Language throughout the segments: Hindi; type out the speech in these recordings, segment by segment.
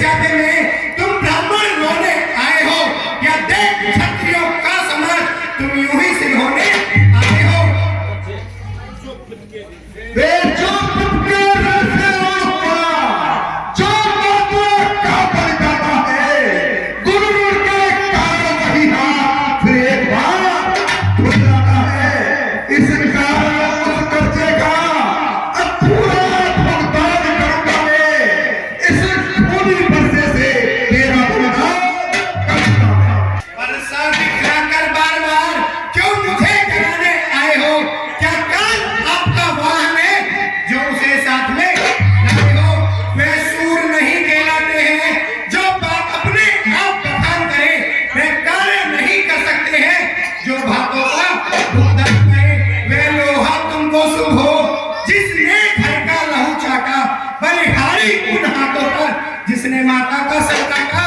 यज्ञ में तुम ब्राह्मण रोने आए हो या देख क्षत्रियों का समाज तुम यूं ही सिद्ध होने आए हो। जिसने माता का सत्ता का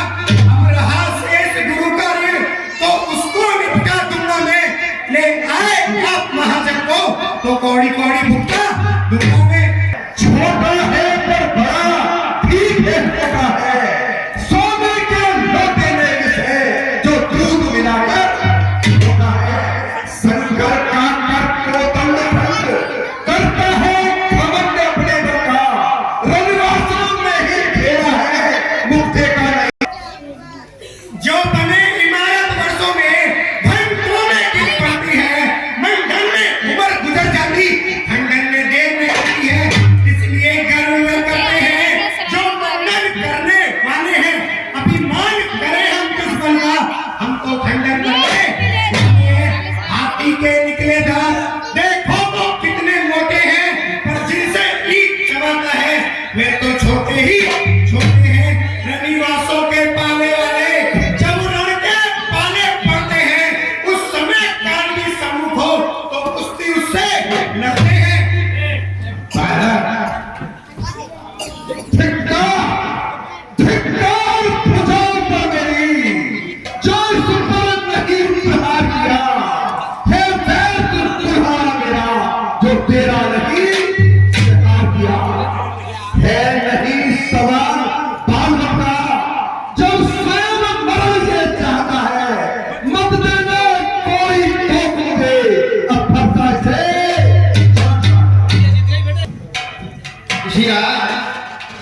अमरहा शेष गुरु का ऋण तो उसको निपटा दूंगा मैं। ले आए आप महाजन को तो कौड़ी कौड़ी भुगता दूंगा मैं। छोटा है पर बड़ा ठीक है, छोटा है सोने के लोटे में से जो दूध मिलाकर छोटा है। शंकर का कर कोतंड करता है घमंड अपने दर का, रविवासों में ही खेला है मुक्ति का नहीं। जो बने इमारत वर्षों में घंटों में गिर पड़ती है, मंडन में उम्र गुजर जाती, खंडन में देर में आती है। इसलिए गर्व में करते हैं जो मंडन करने वाले हैं। अभिमान करें हम दुश्मन का, हम तो खंडन करते। हाथी के निकले दांत देखो तो कितने मोटे हैं, पर जिनसे ईट चबाता है वे तो छोटे ही छोटे हैं। रविवासों के पाले वाले जब रण के पाले पड़ते हैं, उस समय काल भी सम्मुख हो तो कुश्ती उससे लड़ते हैं। धिक्कार प्रजाओं पर मेरी, जो इस पर नहीं प्रहार किया है। वैर तुम्हारा मेरा जो तेरा नहीं प्रहार किया है। नहीं सवाल बाल का जो स्वयं मरण से चाहता है, मत देना कोई टोक दे अब फरता से।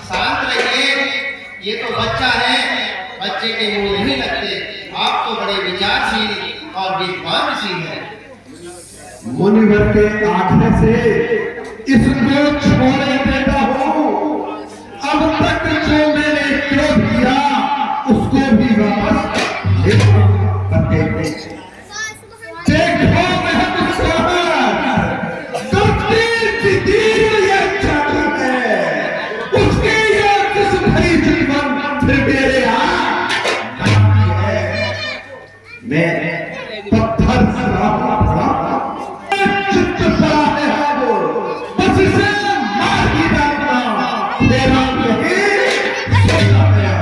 शांत रहिए, ये तो बच्चा है, बच्चे के मुंह नहीं लगते। आप तो बड़े विचारशील और विद्वान ऋषि हैं। मुनिवर के आंखने से इसको छोड़े देता हूँ। अब तक जो मैंने क्यों दिया उसको भी वापस करते हैं। देखो ये चाहती है उसके ये किस भरी जीवन फिर मेरे यहाँ है। मैं पत्थर से चित्त पड़ा है वो, बस इसे मार ही डालना मेरा नहीं सोचा गया।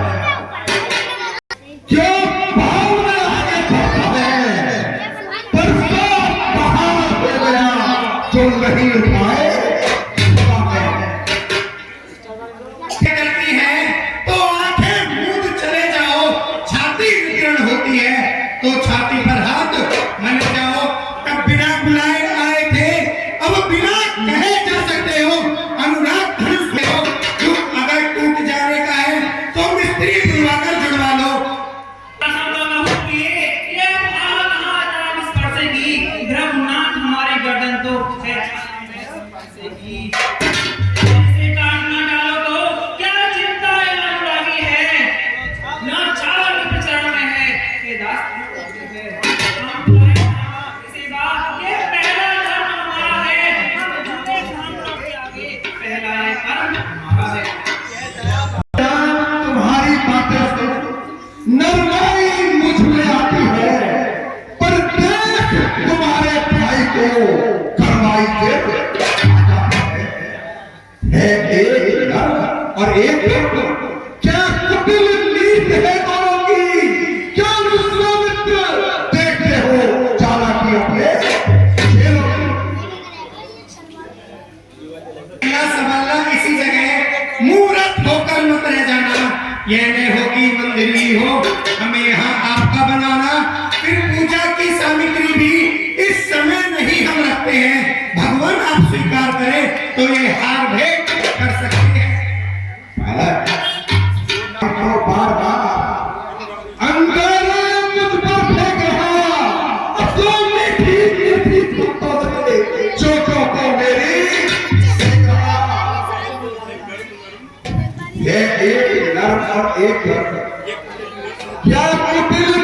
यह न हो कि मंदिर हो हमें यहाँ आपका बनाना। फिर पूजा की सामग्री भी इस समय नहीं हम रखते हैं। भगवान आप स्वीकार करें तो ये हार भेंट कर सकते हैं। तो बार बार अंगारा मुझ पर फेंक रहा, अब तो मीठी मीठी तुमको से चोटों को मेरी सेक रहा। ये एक नर और एक नर क्या कुटिल